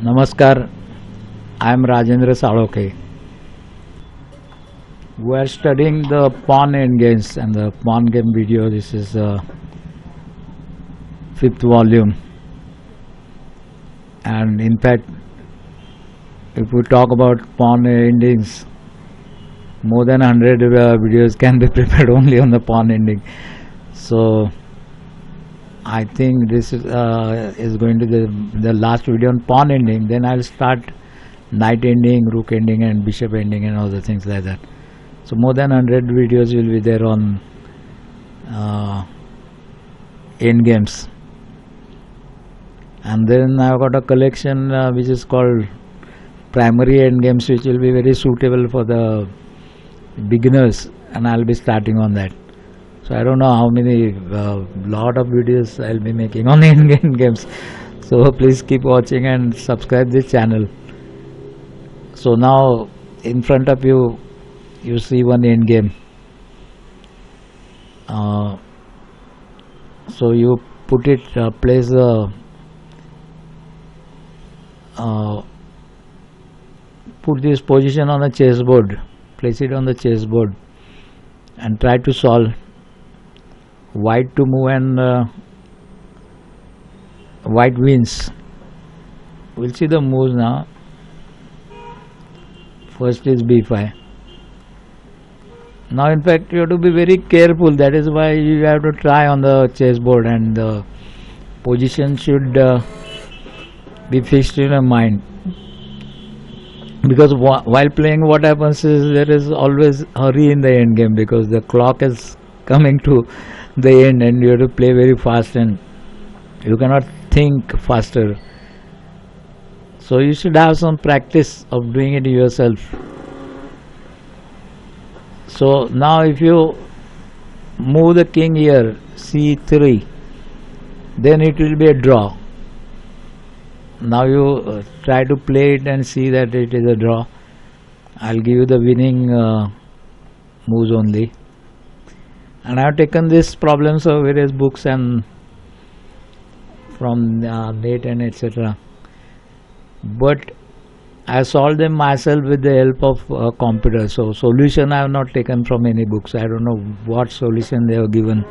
Namaskar, I am Rajendra Saloke. We are studying the pawn endgames and the pawn game video. This is the fifth volume. And in fact, if we talk about pawn endings, more than 100 videos can be prepared only on the pawn ending. So I think this is going to be the last video on pawn ending. Then I'll start knight ending, rook ending and bishop ending and all the things like that. So more than 100 videos will be there on end games. And then I've got a collection which is called primary end games, which will be very suitable for the beginners, and I'll be starting on that. So I don't know how many lot of videos I'll be making on end games. So please keep watching and subscribe this channel. So now in front of you, you see one end game. So you put it, place the put this position on the chessboard, place it on the chessboard and try to solve. White to move and white wins. We'll see the moves now. First is b5. Now in fact you have to be very careful. That is why you have to try on the chessboard, and the position should be fixed in your mind. Because while playing, what happens is there is always hurry in the end game, because the clock is coming to the end and you have to play very fast and you cannot think faster. So you should have some practice of doing it yourself. So now if you move the king here, c3, then it will be a draw. Now you try to play it and see that it is a draw. I'll give you the winning moves only. And I have taken these problems of various books and from net and etc. But I solved them myself with the help of computer. So solution I have not taken from any books. I don't know what solution they have given.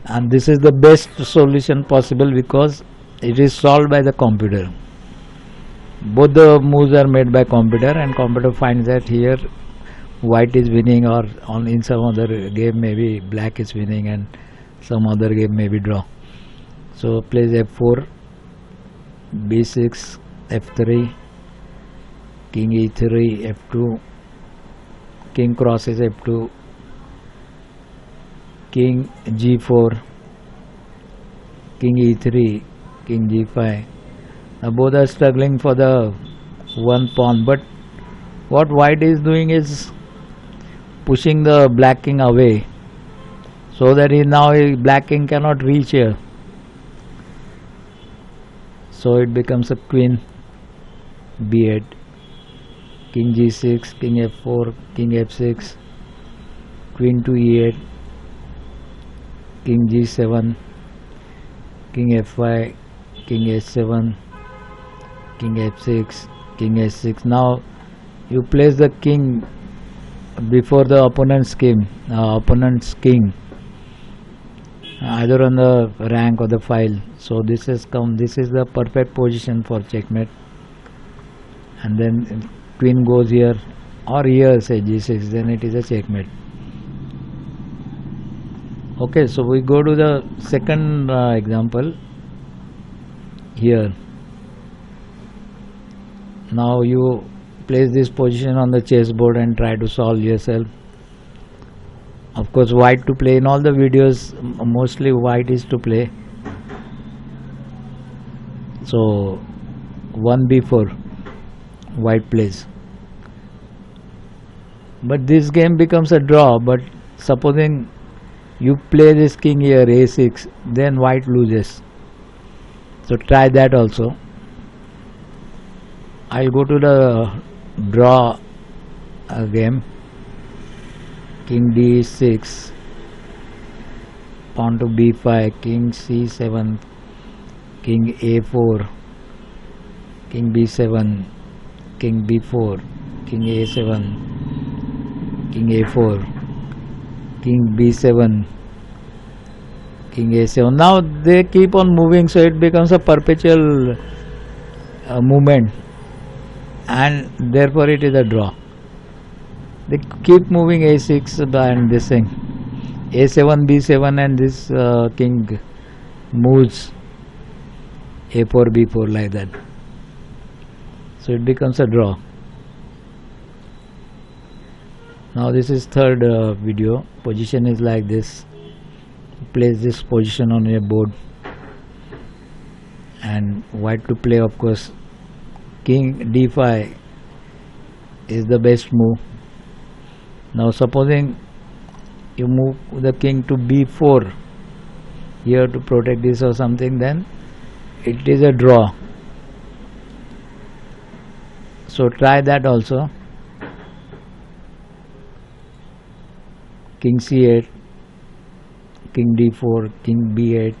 And this is the best solution possible because it is solved by the computer. Both the moves are made by computer, and computer finds that here white is winning, or in some other game maybe black is winning and some other game maybe draw. So plays f4, b6, f3, king e3, f2, king crosses f2, king g4, king e3, king g5. Now both are struggling for the one pawn, but what white is doing is pushing the black king away, so that black king cannot reach here. So it becomes a queen b8, king g6, king f4, king f6, queen to e8, king g7, king f5, king h7, king f6, king h6. Now you place the king before the opponent's king, either on the rank or the file. So this is the perfect position for checkmate. And then queen goes here, or here say g6, then it is a checkmate. Okay, so we go to the second example here. Now you place this position on the chessboard and try to solve yourself. Of course, white to play. In all the videos, mostly white is to play. So 1b4, white plays. But this game becomes a draw. But supposing you play this king here, a6, then white loses. So try that also. I'll go to the draw game. King d6, pawn to b5, king c7, king a4, king b7, king b4, king a7, king a4, king b7, king a7. Now they keep on moving, so it becomes a perpetual movement, and therefore it is a draw. They keep moving a6 and this thing, a7, b7, and this king moves a4, b4 like that. So it becomes a draw. Now this is third video. Position is like this. Place this position on your board, and white to play, of course, king d5 is the best move. Now supposing you move the king to b4 here to protect this or something, then it is a draw. So try that also. King c8, king d4, king b8,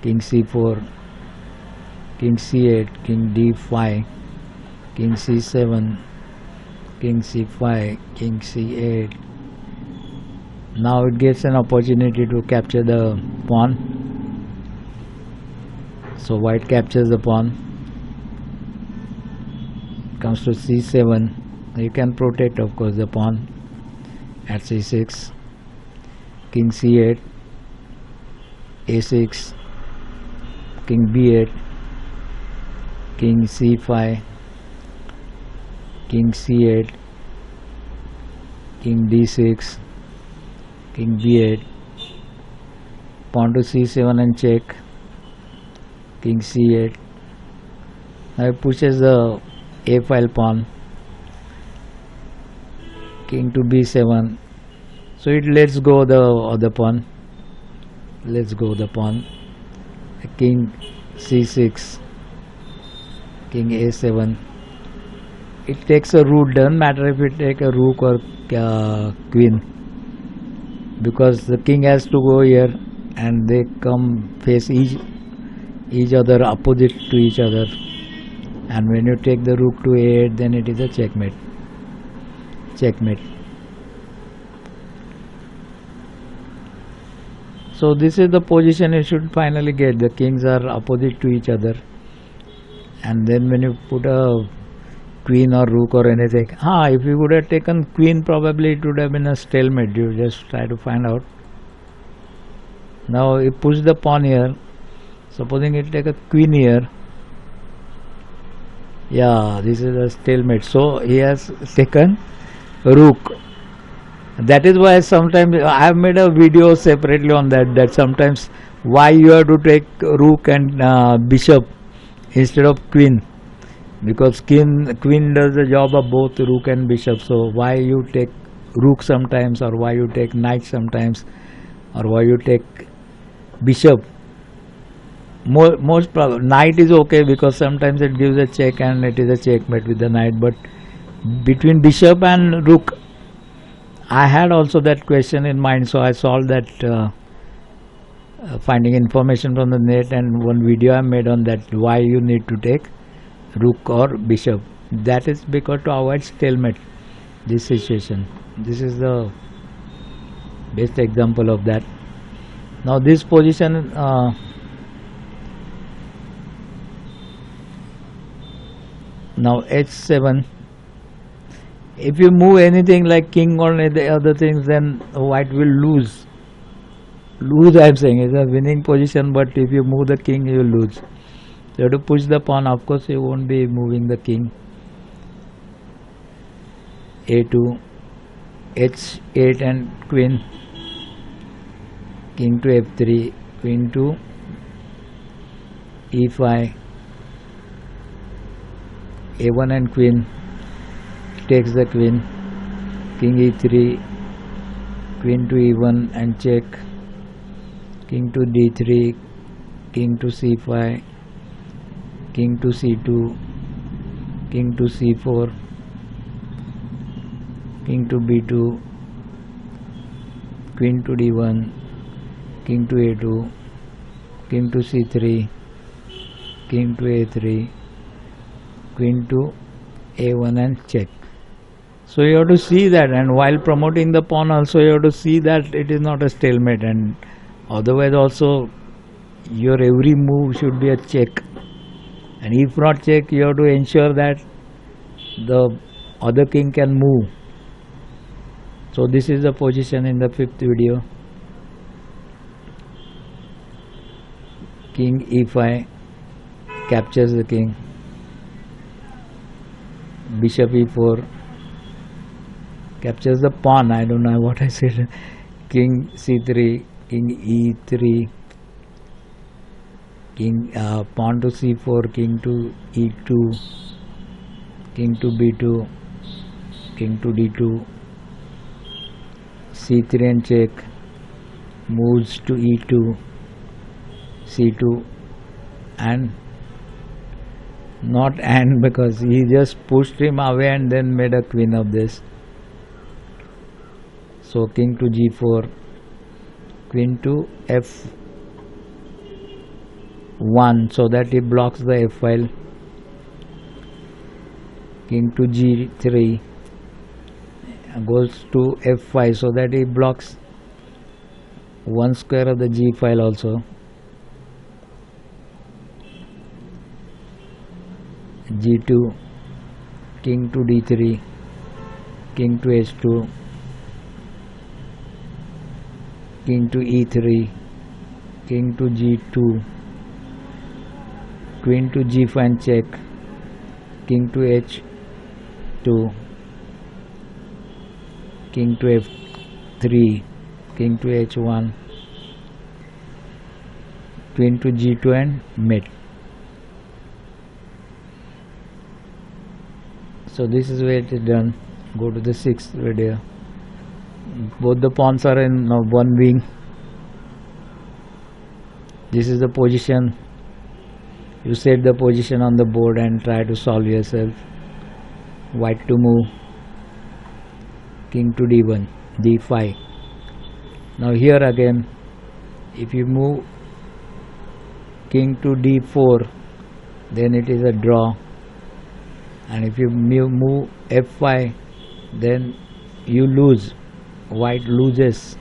king c4, king c8, king d5, king c7, king c5, king c8. Now it gets an opportunity to capture the pawn. So white captures the pawn, comes to c7. You can protect, of course, the pawn at c6, king c8, a6, king b8, king c5, king c8, king d6, king b8, pawn to c7 and check, king c8. Now it pushes the a file pawn, king to b7, so it lets go the other pawn, lets go the pawn, king c6, king a7. It takes a rook, doesn't matter if it take a rook or queen, because the king has to go here and they come face each other, opposite to each other, and when you take the rook to a8, then it is a checkmate. So this is the position you should finally get. The kings are opposite to each other, and then when you put a queen or rook or anything, if you would have taken queen, probably it would have been a stalemate. You just try to find out. Now you push the pawn here. Supposing it take a queen here, this is a stalemate. So he has taken rook. That is why sometimes I have made a video separately on that sometimes why you have to take rook and bishop instead of queen, because queen does the job of both rook and bishop. So why you take rook sometimes, or why you take knight sometimes, or why you take bishop. Most probably knight is okay, because sometimes it gives a check and it is a checkmate with the knight, but between bishop and rook, I had also that question in mind, so I solved that finding information from the net, and one video I made on that, why you need to take rook or bishop. That is because to avoid stalemate, this situation. This is the best example of that. Now this position, now h7, if you move anything like king or the other things, then white will lose. I am saying, it's a winning position, but if you move the king, you will lose. You have to push the pawn. Of course you won't be moving the king. a2, h8 and queen, king to f3, queen to e5, a1 and queen, takes the queen, king e3, queen to e1 and check, king to d3, king to c5, king to c2, king to c4, king to b2, queen to d1, king to a2, king to c3, king to a3, queen to a1 and check. So you have to see that, and while promoting the pawn also you have to see that it is not a stalemate, and otherwise also your every move should be a check, and if not check you have to ensure that the other king can move. So this is the position in the fifth video. King e5 captures the king. Bishop e4 captures the pawn. I don't know what I said. King c3, king e3, king pawn to c4, king to e2, king to b2, king to d2, c3 and check, moves to e2, c2, and not and because he just pushed him away and then made a queen of this. So king to g4, queen to f1 so that he blocks the f file. King to g3 goes to f5 so that he blocks one square of the g file also. g2, king to d3, king to h2, king to e3, king to g2, queen to g5 and check, king to h2, king to f3, king to h1, queen to g2 and mate. So this is where it is done. Go to the sixth video. Both the pawns are in one wing. This is the position. You set the position on the board and try to solve yourself. White to move. King to d1, d5. Now here again, if you move king to d4, then it is a draw. And if you move f5, then you lose. White loses.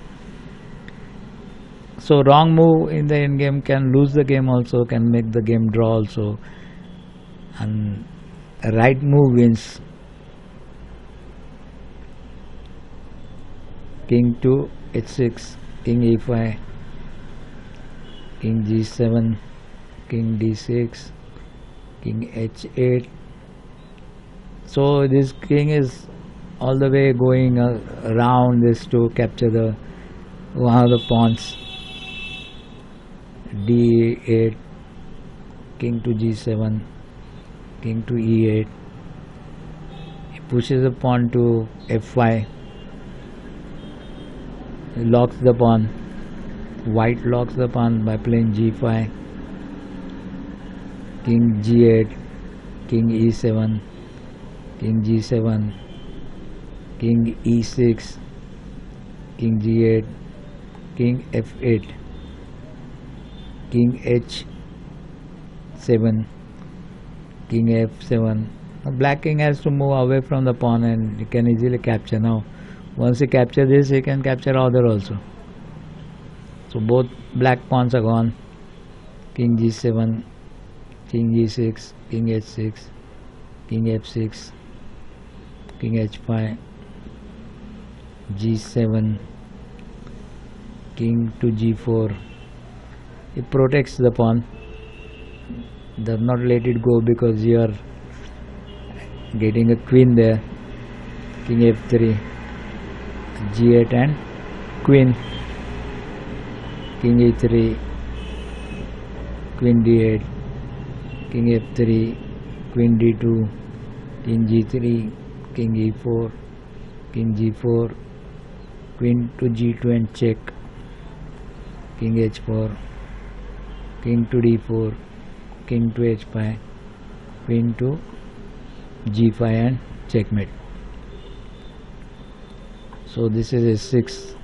So wrong move in the endgame can lose the game also, can make the game draw also, and a right move wins. King to h6, king e5, king g7, king d6, king h8. So this king is all the way going around this to capture the one of the pawns. d8, king to g7, king to e8. He pushes the pawn to f5. He locks the pawn. White locks the pawn by playing g5, king g8, king e7, king g7, king e6, king g8, king f8, king h7, king f7. Now black king has to move away from the pawn and he can easily capture. Now once he captures this, he can capture other also. So both black pawns are gone. King g7, king g6, king h6, king f6, king h5, g7, king to g4. It protects the pawn, does not let it go because you are getting a queen there. King f3, g8 and queen, king e3, queen d8, king f3, queen d2, king g3, king e4, king g4, queen to g2 and check, king h4, king to d4, king to h5, queen to g5 and checkmate. So this is a 6.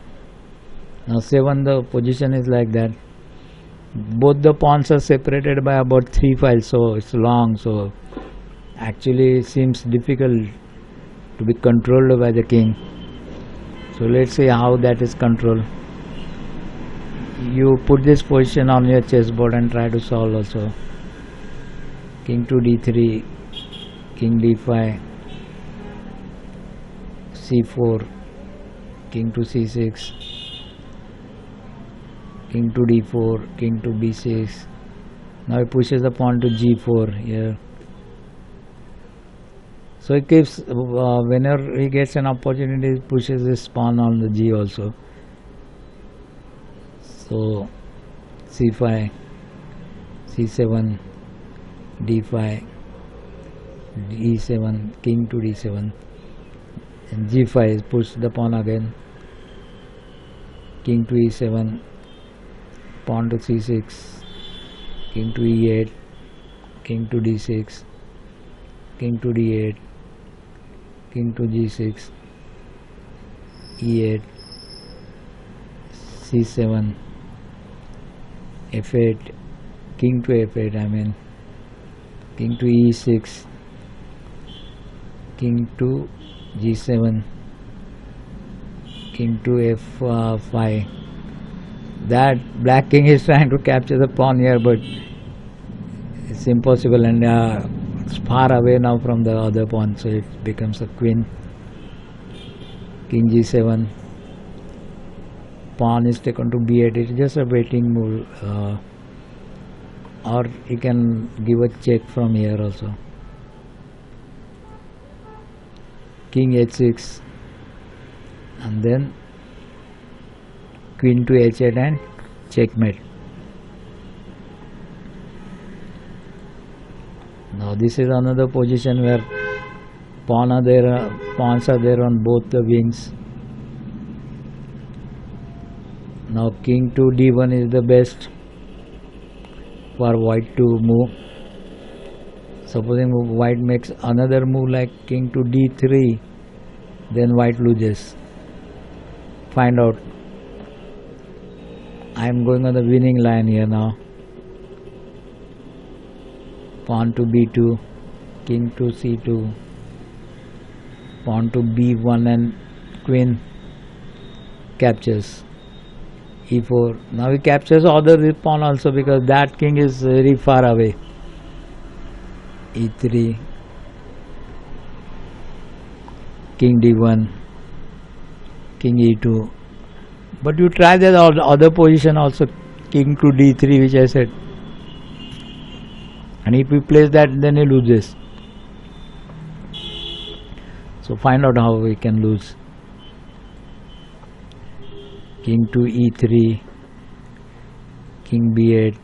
Now 7, the position is like that. Both the pawns are separated by about 3 files, so it's long. So actually seems difficult to be controlled by the king. So let's see how that is controlled. You put this position on your chessboard and try to solve also. King to d3, king d5, c4, king to c6, king to d4, king to b6. Now he pushes the pawn to g4 here. So he keeps, whenever he gets an opportunity, he pushes his pawn on the g also. So c5, c7, d5, d7, king to d7, and g5 is push the pawn again. King to e7, pawn to c6, king to e8, king to d6, king to d8, king to g6, e8, c7, f8, king to f8, king to e6, king to g7, king to f5. That black king is trying to capture the pawn here, but it's impossible, and it's far away now from the other pawn, so it becomes a queen. King g7, pawn is taken to b8. It's just a waiting move, or you can give a check from here also. King h6, and then queen to h8 and checkmate. Now this is another position where pawns are there on both the wings. Now king to d1 is the best for white to move. Supposing white makes another move like king to d3, then white loses. Find out. I am going on the winning line here now. Pawn to b2, king to c2, pawn to b1, and queen captures. e4. Now he captures other pawn also, because that king is very far away. e3, king d1, king e2. But you try the other position also, king to d3, which I said. And if he plays that, then he loses. So find out how we can lose. King to e3, king b8,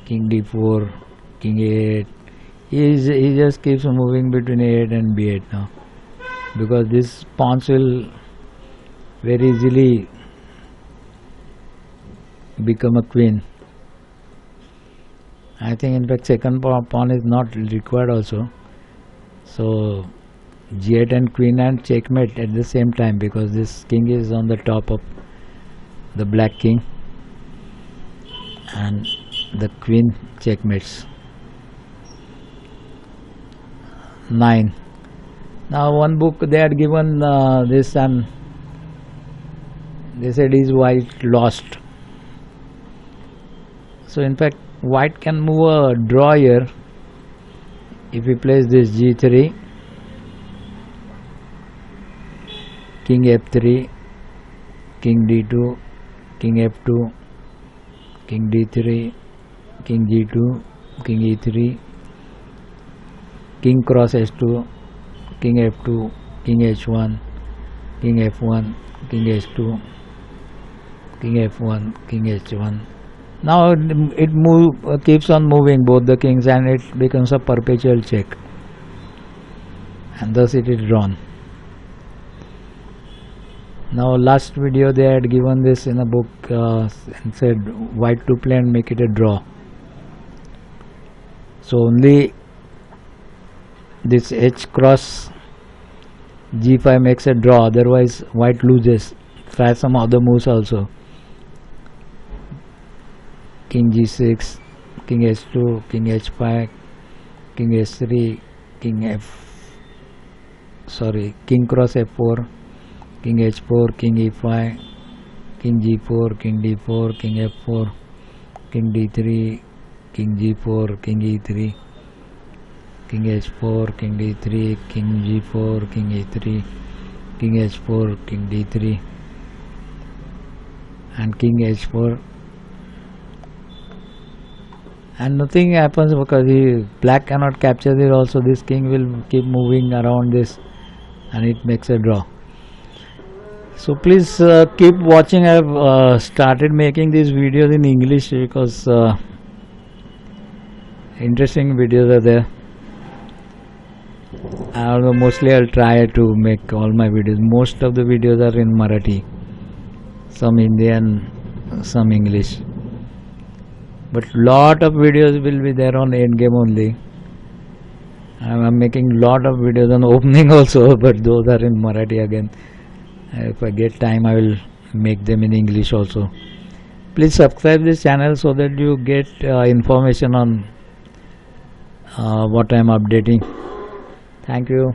king d4, king a8. He just keeps moving between a8 and b8 now, because these pawns will very easily become a queen. I think in fact second pawn is not required also. So g8 and queen and checkmate at the same time, because this king is on the top of the black king, and the queen checkmates. 9. Now one book they had given this, and they said is white lost. So in fact white can move a draw here if he plays this g3, king f3, king d2, king f2, king d3, king g2, king e3, king cross h2, king f2, king h1, king f1, king h2, king f1, king h1. Now it keeps on moving both the kings, and it becomes a perpetual check, and thus it is drawn. Now last video they had given this in a book and said white to play and make it a draw. So only this h cross g5 makes a draw, otherwise white loses. Try some other moves also. King g6, king h2, king h5, king h3, king cross f4, king h4, king e5, king g4, king d4, king f4, king d3, king g4, king e3, king h4, king d3, king g4, king e3, king h4, king d3, and king h4, and nothing happens because black cannot capture it. Also this king will keep moving around this and it makes a draw. So please keep watching. I have started making these videos in English because interesting videos are there. Mostly I'll try to make all my videos. Most of the videos are in Marathi, some Indian, some English, but lot of videos will be there on endgame only. I'm making lot of videos on opening also, but those are in Marathi again. If I get time, I will make them in English also. Please subscribe this channel so that you get information on what I am updating. Thank you.